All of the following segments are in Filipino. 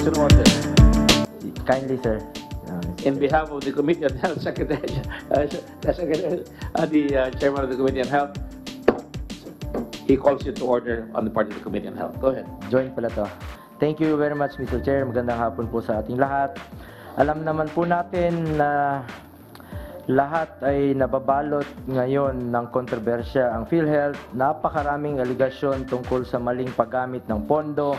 Question order. Kindly, sir. In behalf of the Committee on Health Secretary, the Chairman of the Committee on Health, he calls you to order on the part of the Committee on Health. Go ahead. Joint pala to. Thank you very much, Mr. Chair. Magandang hapon po sa ating lahat. Alam naman po natin na lahat ay nababalot ngayon ng kontrobersya ang PhilHealth. Napakaraming aligasyon tungkol sa maling paggamit ng pondo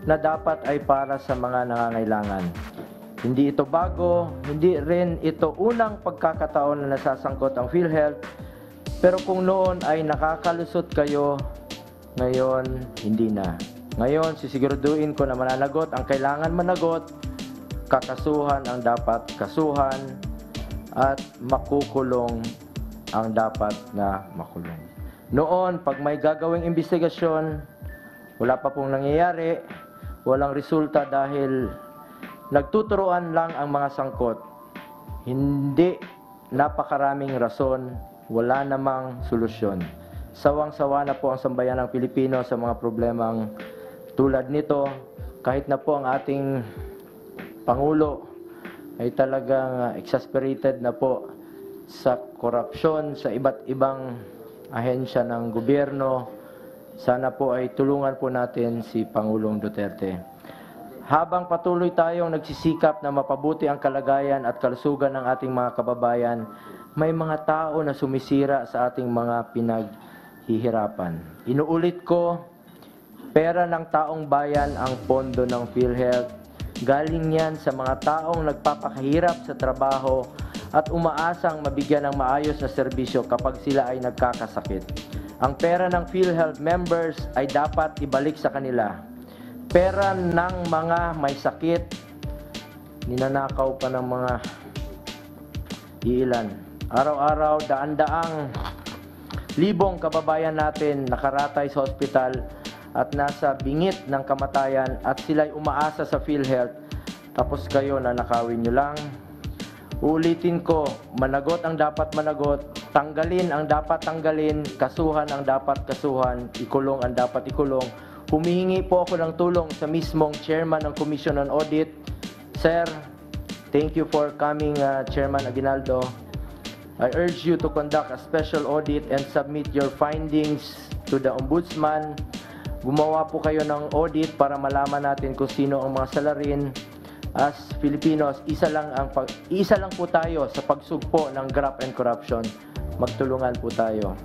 na dapat ay para sa mga nangangailangan. Hindi ito bago, hindi rin ito unang pagkakataon na nasasangkot ang PhilHealth. Pero kung noon ay nakakalusot kayo, ngayon hindi na. Ngayon, sisiguraduhin ko na mananagot ang kailangan managot, kakasuhan ang dapat kasuhan, at makukulong ang dapat na makulong. Noon, pag may gagawing investigasyon, wala pa pong nangyayari, walang resulta dahil nagtuturuan lang ang mga sangkot. Hindi napakaraming rason, wala namang solusyon. Sawang-sawa na po ang sambayan ng Pilipino sa mga problemang tulad nito, kahit na po ang ating Pangulo ay talagang exasperated na po sa korupsyon sa iba't ibang ahensya ng gobyerno. Sana po ay tulungan po natin si Pangulong Duterte. Habang patuloy tayong nagsisikap na mapabuti ang kalagayan at kalusugan ng ating mga kababayan, may mga tao na sumisira sa ating mga pinaghihirapan. Inuulit ko, pera ng taong bayan ang pondo ng PhilHealth. Galing yan sa mga taong nagpapakahirap sa trabaho at umaasang mabigyan ng maayos na serbisyo kapag sila ay nagkakasakit. Ang pera ng PhilHealth members ay dapat ibalik sa kanila. Pera ng mga may sakit, ninanakaw pa ng mga iilan. Araw-araw, daan-daang libong kababayan natin nakaratay sa ospital at nasa bingit ng kamatayan at sila'y umaasa sa PhilHealth. Tapos kayo nanakawin nyo lang. Uulitin ko, managot ang dapat managot, tanggalin ang dapat tanggalin, kasuhan ang dapat kasuhan, ikulong ang dapat ikulong. Humihingi po ako ng tulong sa mismong chairman ng Commission on Audit. Sir, thank you for coming, Chairman Aguinaldo. I urge you to conduct a special audit and submit your findings to the Ombudsman. Gumawa po kayo ng audit para malaman natin kung sino ang mga salarin. As Filipinos, isa lang po tayo sa pagsugpo ng graft and corruption. Magtulungan po tayo.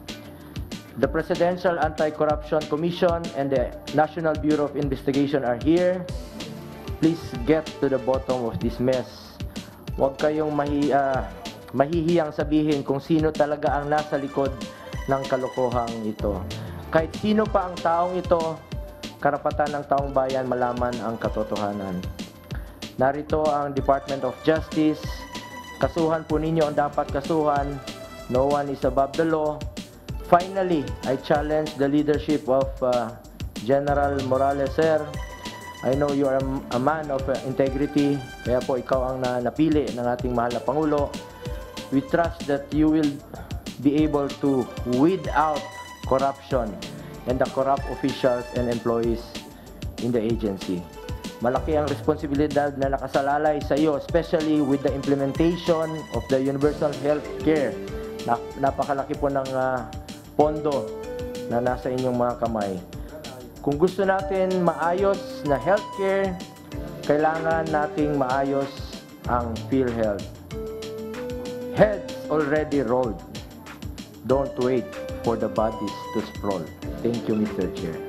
The Presidential Anti-Corruption Commission and the National Bureau of Investigation are here. Please get to the bottom of this mess. Huwag kayong mahihiyang sabihin kung sino talaga ang nasa likod ng kalokohang ito. Kahit sino pa ang taong ito, karapatan ng taong bayan malaman ang katotohanan. Narito ang Department of Justice. Kasuhan po ninyo ang dapat kasuhan. No one is above the law. Finally, I challenge the leadership of General Morales, sir. I know you are a man of integrity, kaya po ikaw ang napili ng ating mahal na Pangulo. We trust that you will be able to weed out corruption and the corrupt officials and employees in the agency. Malaki ang responsibilidad na nakasalalay sa iyo, especially with the implementation of the universal health care. Napakalaki po ng pondo na nasa inyong mga kamay. Kung gusto natin maayos na healthcare, kailangan nating maayos ang PhilHealth. Heads already rolled. Don't wait for the bodies to sprawl. Thank you, Mr. Chair.